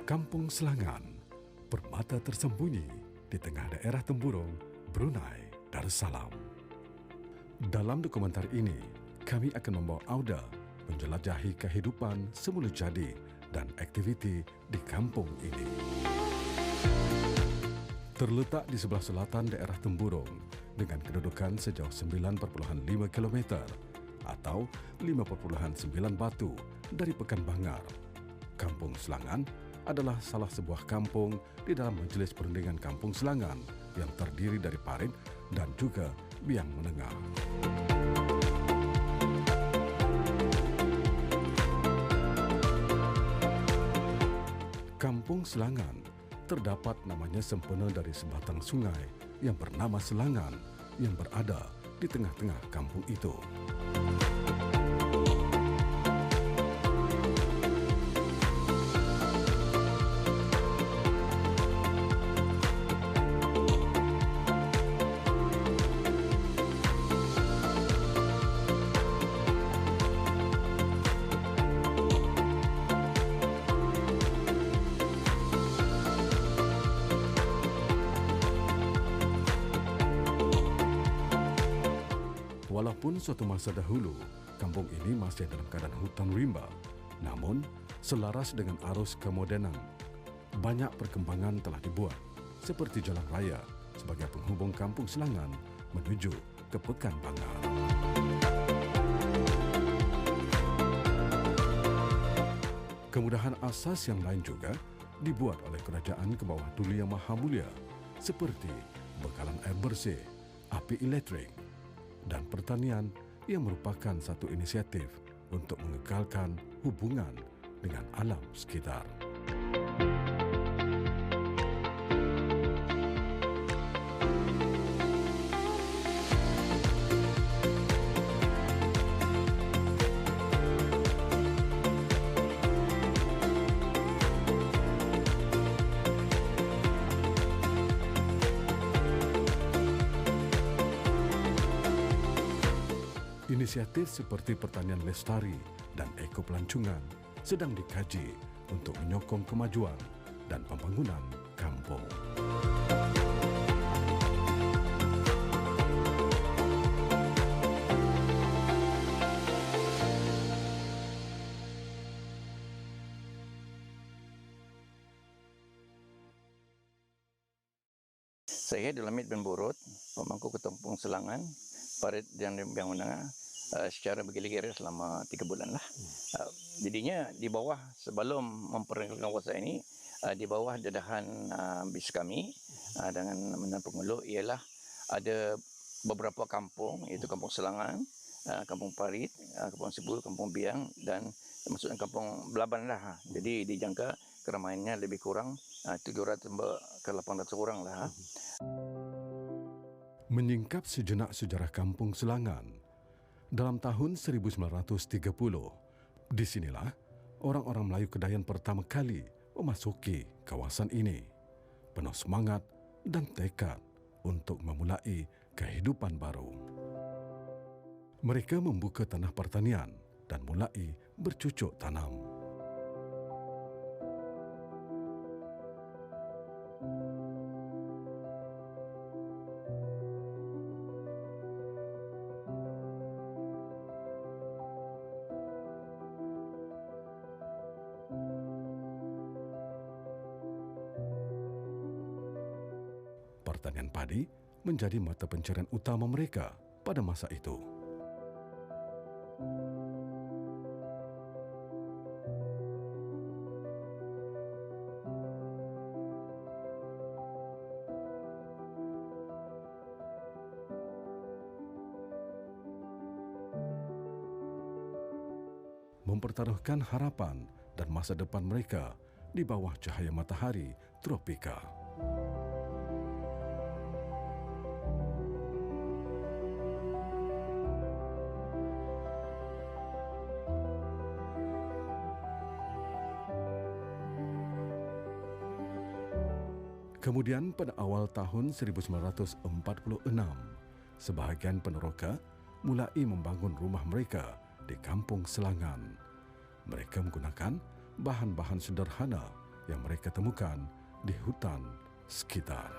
Kampung Selangan, permata tersembunyi di tengah daerah Temburong, Brunei Darussalam. Dalam dokumenter ini, kami akan membawa Auda menjelajahi kehidupan semula jadi dan aktiviti di kampung ini. Terletak di sebelah selatan daerah Temburong dengan kedudukan sejauh 9,5 km atau 5,9 batu dari Pekan Bangar. Kampung Selangan adalah salah sebuah kampung di dalam Majlis Perundingan Kampung Selangan yang terdiri dari parit dan juga biang menengah. Kampung Selangan terdapat namanya sempena dari sebatang sungai yang bernama Selangan yang berada di tengah-tengah kampung itu. Walaupun suatu masa dahulu, kampung ini masih dalam keadaan hutan rimba, namun selaras dengan arus kemodenan, banyak perkembangan telah dibuat, seperti jalan raya sebagai penghubung kampung Selangan menuju ke Pekan Bangar. Kemudahan asas yang lain juga dibuat oleh Kerajaan ke bawah Duli Yang Maha Mulia, seperti bekalan air bersih, api elektrik, dan pertanian yang merupakan satu inisiatif untuk mengekalkan hubungan dengan alam sekitar. Inisiatif seperti pertanian lestari dan ekopelancongan sedang dikaji untuk menyokong kemajuan dan pembangunan kampung. Saya Dalamid bin Borot, pemangku Kampung Selangan, parit dan biang menengah secara bergila-gila selama 3 bulan lah. Jadinya di bawah, sebelum memperkenalkan kawasan ini, di bawah dedahan BIS kami dengan Menara Pengelola ialah ada beberapa kampung, iaitu Kampung Selangan, Kampung Parit, Kampung Sibul, Kampung Biang dan maksudnya Kampung Belaban lah. Jadi dijangka keramaiannya lebih kurang 700 ke 800 orang lah. Menyingkap sejenak sejarah Kampung Selangan, dalam tahun 1930, disinilah orang-orang Melayu Kedayan pertama kali memasuki kawasan ini, penuh semangat dan tekad untuk memulai kehidupan baru. Mereka membuka tanah pertanian dan mulai bercucuk tanam. Pertanian padi menjadi mata pencarian utama mereka pada masa itu. Mempertaruhkan harapan dan masa depan mereka di bawah cahaya matahari tropika. Kemudian pada awal tahun 1946, sebahagian peneroka mulai membangun rumah mereka di Kampung Selangan. Mereka menggunakan bahan-bahan sederhana yang mereka temukan di hutan sekitar.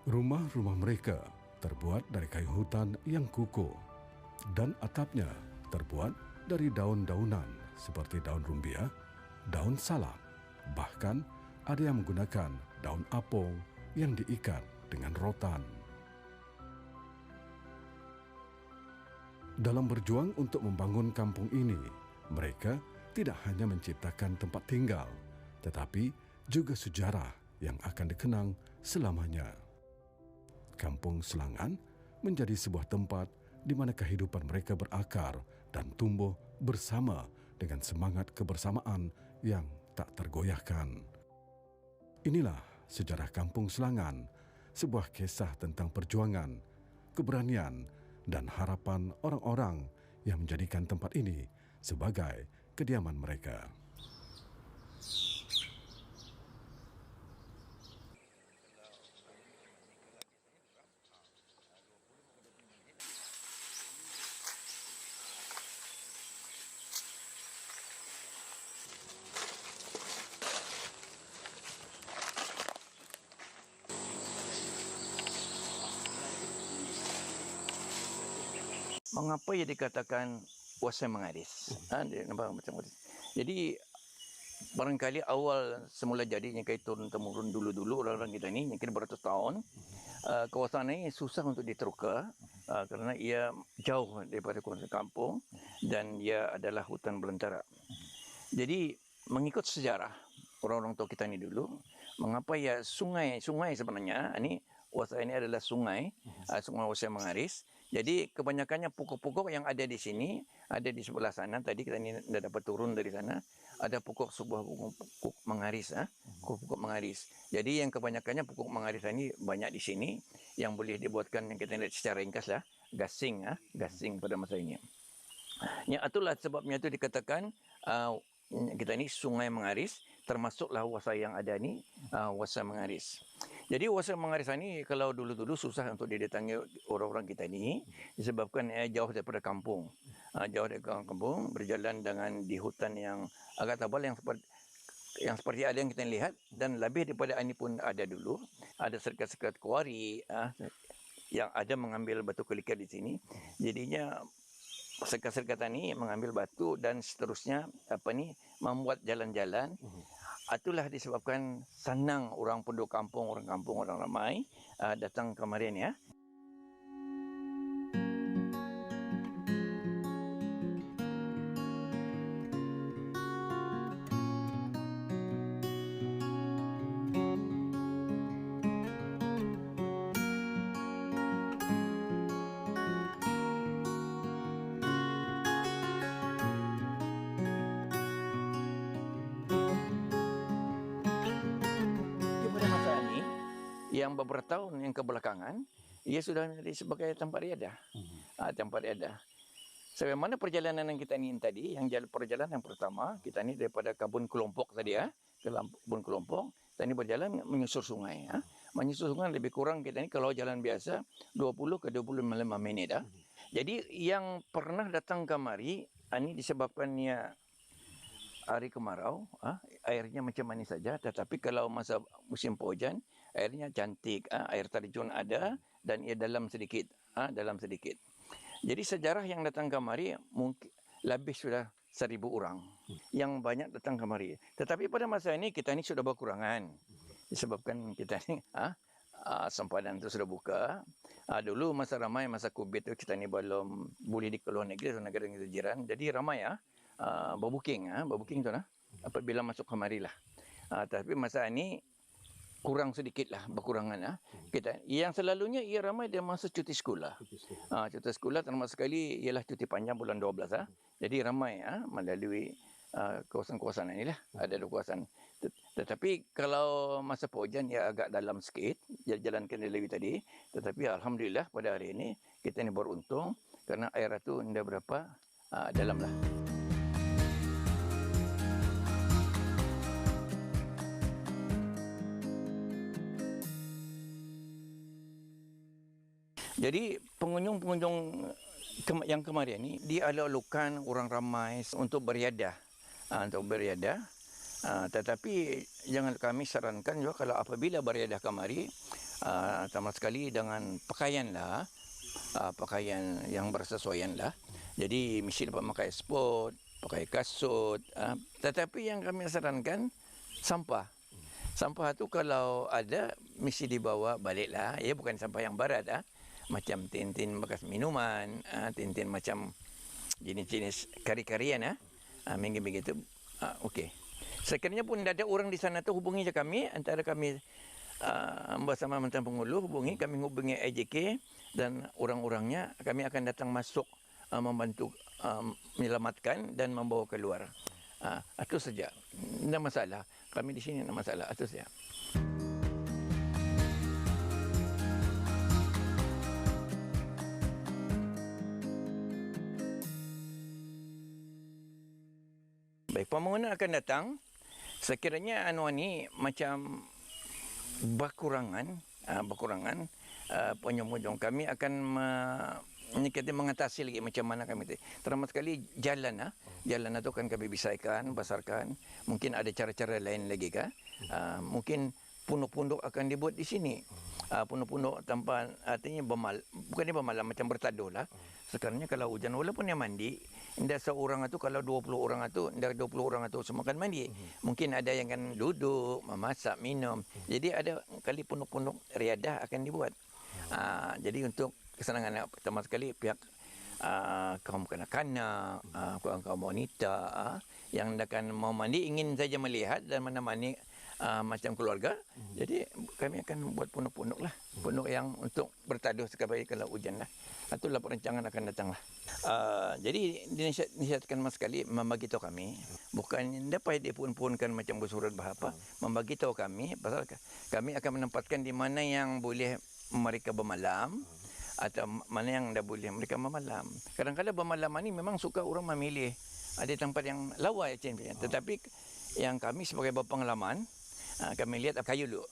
Rumah-rumah mereka terbuat dari kayu hutan yang kukuh dan atapnya terbuat dari daun-daunan seperti daun rumbia, daun salak, bahkan ada yang menggunakan daun apung yang diikat dengan rotan. Dalam berjuang untuk membangun kampung ini, mereka tidak hanya menciptakan tempat tinggal, tetapi juga sejarah yang akan dikenang selamanya. Kampung Selangan menjadi sebuah tempat di mana kehidupan mereka berakar dan tumbuh bersama dengan semangat kebersamaan yang tak tergoyahkan. Inilah sejarah Kampung Selangan, sebuah kisah tentang perjuangan, keberanian, dan harapan orang-orang yang menjadikan tempat ini sebagai kediaman mereka. Mengapa ia dikatakan Wasai Mengaris? Dia nampak macam itu. Jadi barangkali awal semula jadinya kayak turun-temurun dulu-dulu orang-orang kita ni, mungkin beratus tahun, kawasan ini susah untuk diteruka kerana ia jauh daripada kawasan kampung dan ia adalah hutan belantara. Jadi mengikut sejarah orang-orang tua kita ni dulu, mengapa ia sungai sebenarnya, Wasai ini adalah sungai Wasai Mengaris. Jadi kebanyakannya pokok-pokok yang ada di sini, ada di sebelah sana. Tadi kita ni dah dapat turun dari sana. Ada sebuah pokok mengaris, pokok mengaris. Jadi yang kebanyakannya pokok mengaris ini banyak di sini yang boleh dibuatkan yang kita lihat secara ringkas lah, gasing pada masa ini. Ya, itulah sebabnya itu dikatakan kita ni Sungai Mengaris, termasuklah Wasai yang ada ni Wasai Mengaris. Jadi Wasai Mengaris ni kalau dulu-dulu susah untuk didatangi orang-orang kita ni disebabkan jauh daripada kampung. Jauh daripada kampung, berjalan dengan di hutan yang agak tebal yang seperti ada yang kita lihat, dan lebih daripada ini pun ada dulu. Ada serkat-serkat kuari yang ada mengambil batu kerikil di sini. Jadinya serkat-serkat ini mengambil batu dan seterusnya membuat jalan-jalan. Itulah disebabkan senang orang penduduk kampung, orang ramai datang kemarin ya. Yang beberapa tahun yang kebelakangan, ia sudah menjadi sebagai tempat riadah. Tempat riadah. Sebagaimana perjalanan yang kita ni tadi, perjalanan yang pertama, kita ni daripada Kebun Kelompok tadi ke Kebun Kelompok, kita ni berjalan menyusur sungai. Menyusur sungai lebih kurang kita ni kalau jalan biasa 20 ke 25 minit. Jadi yang pernah datang kemari, ini disebabkannya hari kemarau, airnya macam mana saja. Tetapi kalau masa musim penghujan, airnya cantik, air terjun ada dan ia dalam sedikit. Jadi sejarah yang datang kemari mungkin lebih sudah 1,000 orang yang banyak datang kemari. Tetapi pada masa ini kita ni sudah berkurangan disebabkan kita ni sempadan itu sudah buka. Dulu masa ramai, masa COVID itu kita ni belum boleh di keluar negeri atau negara kita jiran. Jadi ramai berbuking tu lah. Apabila masuk kemari lah. Tapi masa ini kurang sedikit lah, berkurangan. Yang selalunya ia ramai dia masa cuti sekolah. Cuti sekolah termasuk sekali ialah cuti panjang bulan 12. Jadi ramai melalui kawasan-kawasan inilah. Ada 2 kawasan. Tetapi kalau masa penghujan ia agak dalam sikit, jalan kendali tadi. Tetapi alhamdulillah pada hari ini kita ni beruntung kerana air itu tidak berapa dalam lah. Jadi pengunjung yang kemarin ni dialok-alokkan orang ramai untuk beriadah untuk beriadah. Tetapi jangan kami sarankan juga kalau apabila beriadah kemari, sama sekali dengan pakaianlah, pakaian yang bersesuaianlah. Jadi mesti dapat pakai sport, pakai kasut. Tetapi yang kami sarankan sampah. Sampah tu kalau ada mesti dibawa baliklah. Ya bukan sampah yang berat macam tin-tin bekas minuman, tin-tin macam jenis-jenis kari-karian mungkin begitu. Okey. Sekiranya pun ada orang di sana tu hubungi je kami, antara kami bersama Mantan Penghulu hubungi, kami hubungi AJK dan orang-orangnya, kami akan datang masuk membantu menyelamatkan dan membawa keluar. Itu saja. Tidak masalah. Kami di sini tidak masalah. Itu saja. Baik, pembangunan akan datang. Sekiranya ni macam berkurangan penghujung kami akan kita mengatasi lagi macam mana kami tu. Terutama sekali jalan jalan itu kan kami bisaikan, besarkan. Mungkin ada cara-cara lain lagi mungkin pondok-pondok akan dibuat di sini. Pondok-pondok tanpa artinya bukan bermalam macam bertaduh lah. Sekarangnya kalau hujan walaupun yang mandi, indah seorang itu kalau 20 orang itu, indah 20 orang itu semua kan mandi. Mungkin ada yang kan duduk, memasak, minum. Jadi ada kali pondok-pondok riadah akan dibuat. Jadi untuk kesenangan pertama sekali pihak kaum kanak-kanak, kaum wanita yang akan mau mandi ingin saja melihat dan menemani macam keluarga. Jadi kami akan buat pondok-pondok lah. Pondok yang untuk bertaduh sekali kalau hujan lah. Itulah perancangan akan datang lah. Jadi dinasihatkan mas sekali membagi tahu kami. Bukan dapat dipun-punkan macam bersurat bahapa. Membagi tahu kami pasal kami akan menempatkan di mana yang boleh mereka bermalam atau mana yang tidak boleh mereka bermalam. Kadang-kadang bermalam ni memang suka orang memilih ada tempat yang lawa tetapi yang kami sebagai berpengalaman kami lihat kayu dulu.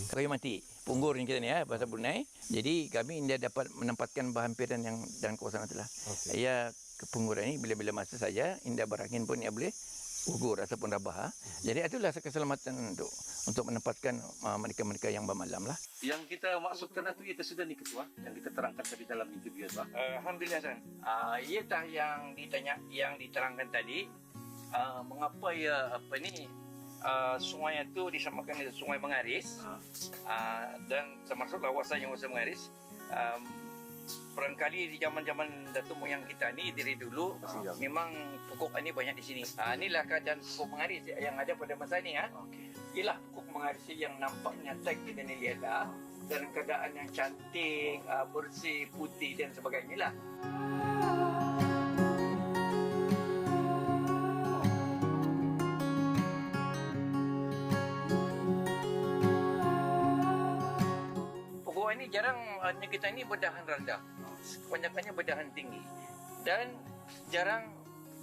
Kayu mati, punggur ni kita ni bahasa Brunei. Jadi kami tidak dapat menempatkan berhampiran yang dalam kawasan itulah. Ya pungguran ini bila-bila masa saja indah berangin pun ia boleh gugur ataupun rabah. Jadi itulah keselamatan untuk menempatkan mereka-mereka yang bermalam lah. Yang kita maksudkan itu sudah nih ketua yang kita terangkan tadi dalam interview itu. Alhamdulillah San. Ia tah yang ditanya yang diterangkan tadi mengapa ya sungai itu disamakan dengan Sungai Mengaris dan termasuk kawasan yang Sungai Mengaris. Barangkali di zaman-zaman datuk moyang kita ni dari dulu memang pokok ini banyak di sini. Inilah keadaan pokok mengaris yang ada pada masa ni. Inilah pokok mengaris yang nampaknya tag kita ni lihat dalam keadaan yang cantik, bersih, putih dan sebagainya lah. Pokok ini jarang kita ini berdahan rendah. Kebanyakannya berdahan tinggi dan jarang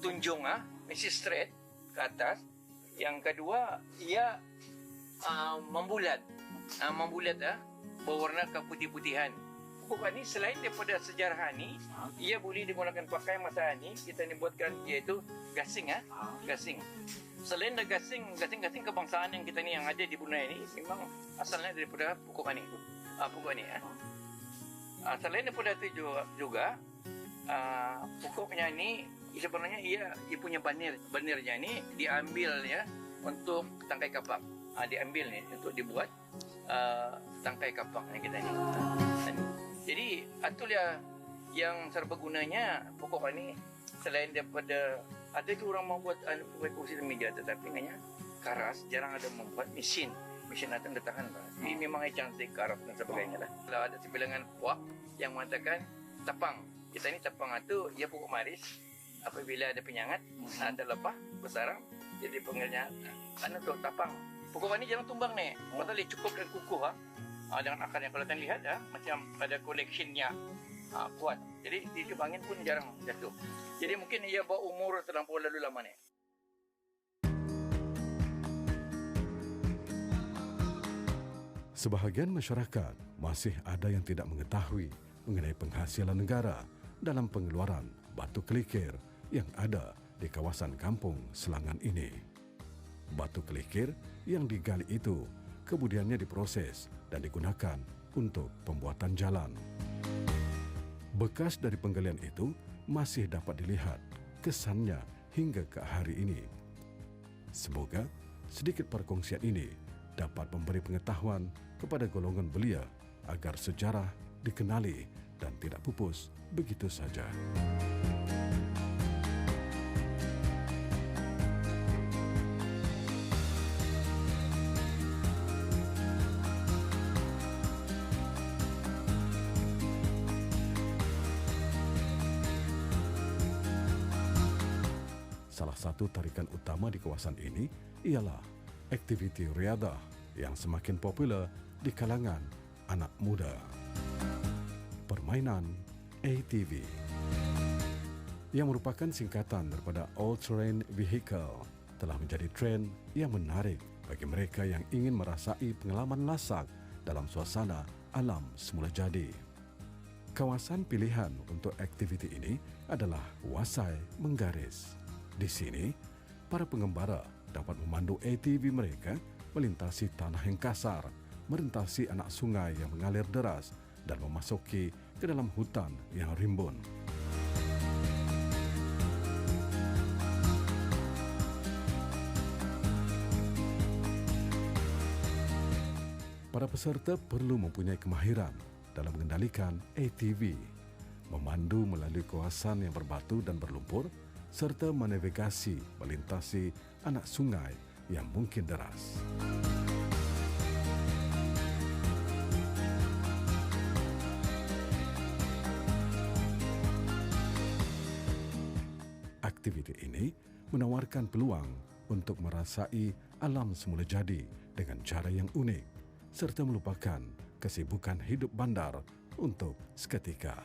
tunjung mesti straight ke atas. Yang kedua ia membulat berwarna keputih-putihan. Pokok ini selain daripada sejarah ini ia boleh digunakan pakai masa ini kita ni buatkan iaitu gasing gasing. Selain dari gasing kebangsaan yang kita ni yang ada di Brunei ini memang asalnya daripada pokok ini selain daripada itu juga pokoknya ini sebenarnya ia punya banirnya ini diambil untuk tangkai kapak. Diambil ni untuk dibuat tangkai kapaknya kita ni. Jadi itulah yang serbagunanya pokok ini. Selain daripada ada tu orang mau buat kursi meja tetapi hanya karas, jarang ada membuat mesin akan bertahan. Ini memang cantik karat dan sebagainya lah. Kalau ada sebilangan puak yang mengatakan tapang. Kita ni tapang itu ia pokok maris. Apabila ada penyangat, ada lepah, bersarang, jadi panggilnya tu tapang. Pokok ini jangan tumbang ni. Pasal dia cukup dan kukuh dengan akar yang kalau kalian lihat macam ada collectionnya kuat. Jadi di angin pun jarang jatuh. Jadi mungkin ia berumur terlampau lalu lama ni. Sebahagian masyarakat masih ada yang tidak mengetahui mengenai penghasilan negara dalam pengeluaran batu kelikir yang ada di kawasan Kampung Selangan ini. Batu kelikir yang digali itu kemudiannya diproses dan digunakan untuk pembuatan jalan. Bekas dari penggalian itu masih dapat dilihat kesannya hingga ke hari ini. Semoga sedikit perkongsian ini dapat memberi pengetahuan kepada golongan belia agar sejarah dikenali dan tidak pupus begitu saja. Salah satu tarikan utama di kawasan ini ialah aktiviti riadah yang semakin popular di kalangan anak muda. Permainan ATV yang merupakan singkatan daripada All Terrain Vehicle telah menjadi tren yang menarik bagi mereka yang ingin merasai pengalaman lasak dalam suasana alam semula jadi. Kawasan pilihan untuk aktiviti ini adalah Wasai Menggaris. Di sini, para pengembara dapat memandu ATV mereka melintasi tanah yang kasar, merentasi anak sungai yang mengalir deras dan memasuki ke dalam hutan yang rimbun. Para peserta perlu mempunyai kemahiran dalam mengendalikan ATV, memandu melalui kawasan yang berbatu dan berlumpur, serta menavigasi melintasi anak sungai yang mungkin deras. Aktiviti ini menawarkan peluang untuk merasai alam semula jadi dengan cara yang unik, serta melupakan kesibukan hidup bandar untuk seketika.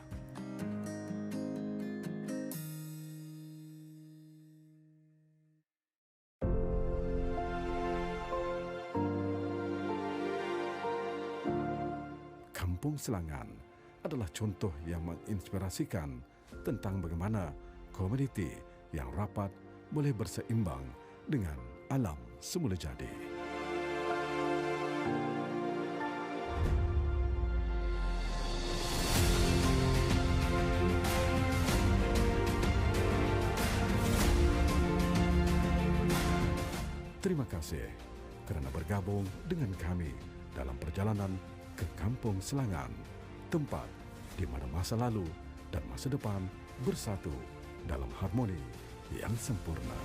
Kampung Selangan adalah contoh yang menginspirasikan tentang bagaimana komuniti yang rapat boleh berseimbang dengan alam semula jadi. Terima kasih kerana bergabung dengan kami dalam perjalanan ke Kampung Selangan, tempat di mana masa lalu dan masa depan bersatu dalam harmoni yang sempurna.